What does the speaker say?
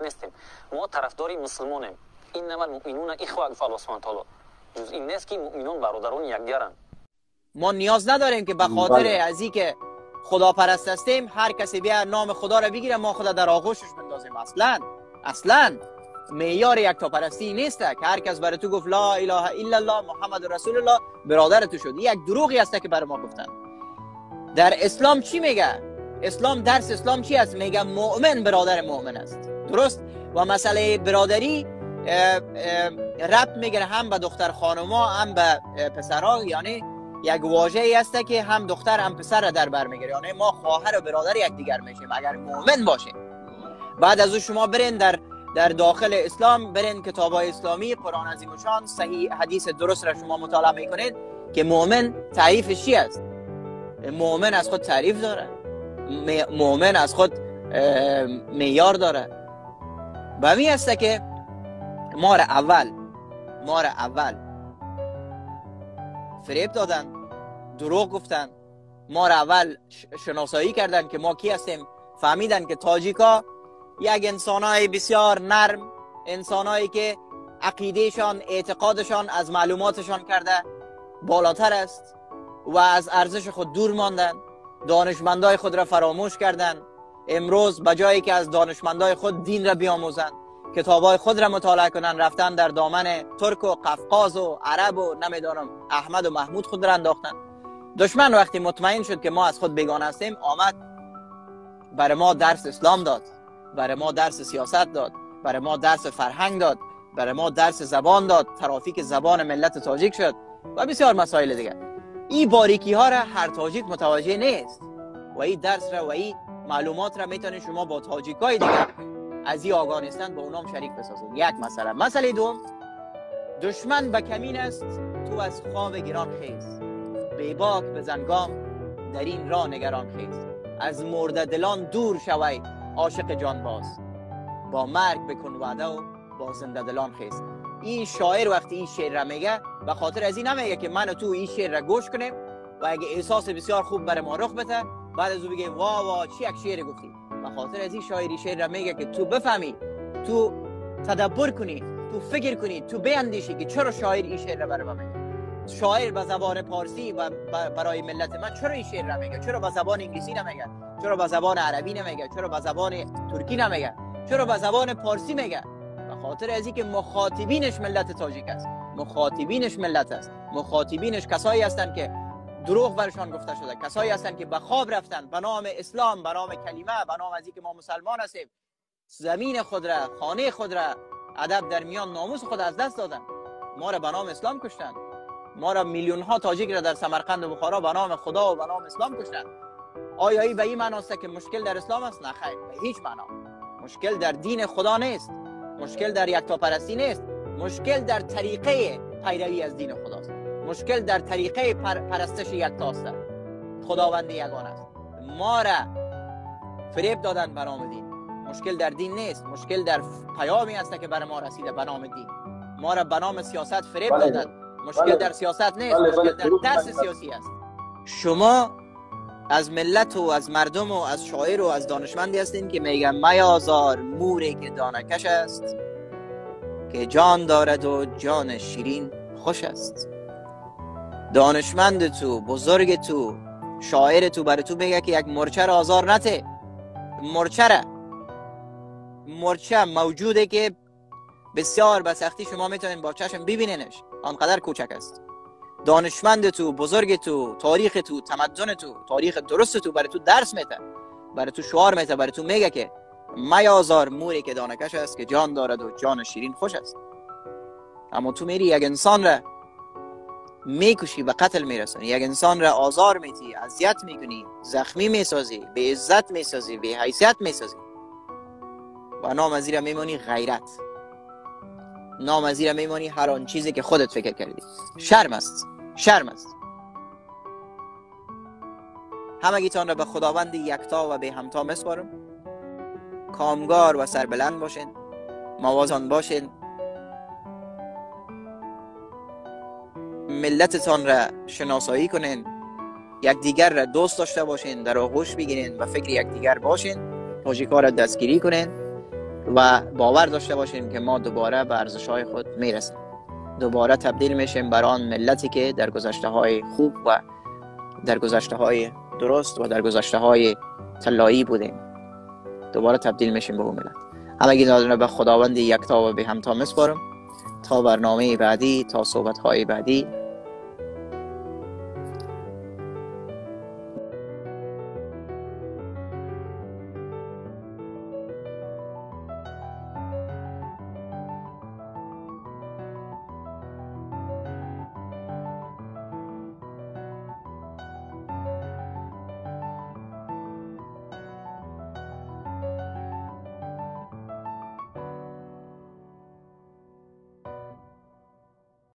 نیستیم. ما طرفداری مسلمانیم. انما المؤمنون اخوه گفت الله سبحانه تعالی. جز این نیست که مؤمنان برادران یکدیگرند. ما نیاز نداریم که به خاطر از این که خدا پرست هستیم هر کسی بیا نام خدا را بگیره ما خدا در آغوشش بندازیم. اصلا معیار یکتاپرستی نیست که هر کس برای تو گفت لا اله الا الله محمد رسول الله برادر تو شد. یک دروغی است که برای ما گفتن. در اسلام چی میگه؟ اسلام درس اسلام چی است؟ میگه مؤمن برادر مؤمن است. درست؟ و مسئله برادری ربط میگیره هم به دختر خانوما هم به پسرها، یعنی یک واژه‌ای است که هم دختر هم پسر را در بر میگیره، یعنی ما خواهر و برادر یکدیگر میشیم اگر مؤمن باشیم. بعد از اون شما برین در داخل اسلام، برین کتاب‌های اسلامی، قرآن عظیم الشان، صحیح حدیث درست را شما مطالعه میکنید که مؤمن تعریفش چی است. مؤمن از خود تعریف داره، مؤمن از خود معیار داره. و همین است که ما را اول فریب دادن، دروغ گفتن، ما را اول شناسایی کردن که ما کی هستیم. فهمیدن که تاجیکا یک انسانای بسیار نرم، انسانایی که عقیدهشان، اعتقادشان از معلوماتشان کرده بالاتر است و از ارزش خود دور ماندن، دانشمندای خود را فراموش کردن. امروز بجایی که از دانشمندای خود دین را بیاموزند، کتابای خود را مطالعه کنن، رفتن در دامن ترک و قفقاز و عرب و نمیدانم احمد و محمود خود را انداختن. دشمن وقتی مطمئن شد که ما از خود بیگانه هستیم، آمد برای ما درس اسلام داد، برای ما درس سیاست داد، برای ما درس فرهنگ داد، برای ما درس زبان داد، ترافیک زبان ملت تاجیک شد و بسیار مسائل دیگه. این باریکی ها را هر تاجیک متوجه نیست و این درس را و این معلومات را میتونید شما با تاجیکای دیگه از این آگاه نیستند با اونام شریک بسازید. یک مسئله دوم، دشمن به کمین است، تو از خواب گران خیز، بیباک بزن گام در این راه نگران خیز، از مرده دلان دور شوی عاشق جان باز، با مرگ بکن وعده و با زنده دلان خیز. این شاعر وقتی این شعر را میگه به خاطر از این نمیگه که من و تو این شعر را گوش کنیم و اگه احساس بسیار خوب برای ما رخ بده بعد از او بگه وا چی یک شعر گفتی. به خاطر از این شاعری شعر را میگه که تو بفهمی، تو تدبر کنی، تو فکر کنی، تو بیندیشی که چرا شاعر این شعر را برای ما میگه. شاعر به زبان پارسی و برای ملت من چرا این شعر را میگه؟ چرا به زبان انگلیسی نمیگه؟ چرا به زبان عربی نمیگه؟ چرا به زبان ترکی نمیگه؟ چرا به زبان پارسی میگه؟ به خاطر از اینکه مخاطبینش ملت تاجیک است، مخاطبینش ملت است، مخاطبینش کسایی هستند که دروغ برشان گفته شده، کسایی هستند که به خواب رفتن به نام اسلام، به نام کلمه، به نام از اینکه ما مسلمان هستیم، زمین خود را، خانه خود را، ادب در میان، ناموس خود از دست دادن. ما را به نام اسلام کشتن. ما را میلیون ها تاجیک را در سمرقند و بخارا به نام خدا و به نام اسلام کشتن. آیا این به این معنی است که مشکل در اسلام است؟ نه خیر، به هیچ معنا. مشکل در دین خدا نیست، مشکل در یکتاپرستی نیست، مشکل در طریقه پیروی از دین خداست، مشکل در طریقه پرستش یکتاست. خداوند یگانه است. ما را فریب دادن به نام دین. مشکل در دین نیست، مشکل در پیامی است که برای ما رسیده به نام دین. ما را به نام سیاست فریب دادن. مشکل در سیاست نیست، مشکل در درس سیاسی است. شما از ملت و از مردم و از شاعر و از دانشمندی هستین که میگن میازار موری که دانکش است، که جان دارد و جان شیرین خوش است. دانشمند تو، بزرگ تو، شاعر تو برای تو میگه که یک مرچه را آزار نته. مرچه موجوده که بسیار به سختی شما میتونین با چشم ببینینش، آنقدر کوچک است. دانشمند تو، بزرگ تو، تاریخ تو، تمدن تو، تاریخ درست تو برای تو درس میده، برای تو شعار میده، برای تو میگه که میازار موری که دانکش است، که جان دارد و جان شیرین خوش است. اما تو میری یک انسان را میکشی، به قتل میرسونی، یک انسان را آزار میدی، اذیت میکنی، زخمی میسازی، به عزت میسازی، به حیثیت میسازی و نام از این میمونی غیرت، نام از این میمونی هر آن چیزی که خودت فکر کردی. شرم است، شرم است. همگیتان را به خداوند یکتا و به همتا میسپارم. کامگار و سربلند باشین، موازان باشین، ملتتان را شناسایی کنین، یکدیگر را دوست داشته باشین، در آغوش بگیرین و فکر یکدیگر باشین، تاجیک‌ها را دستگیری کنین و باور داشته باشیم که ما دوباره به ارزش‌های خود میرسیم، دوباره تبدیل میشیم بر آن ملتی که در گذشته‌های خوب و در گذشته‌های درست و در گذشته‌های طلایی بودیم، دوباره تبدیل میشیم به اون ملت. همگی نادرانه به خداوند یکتا و به همتا میسپارم تا برنامه بعدی، تا صحبت‌های بعدی.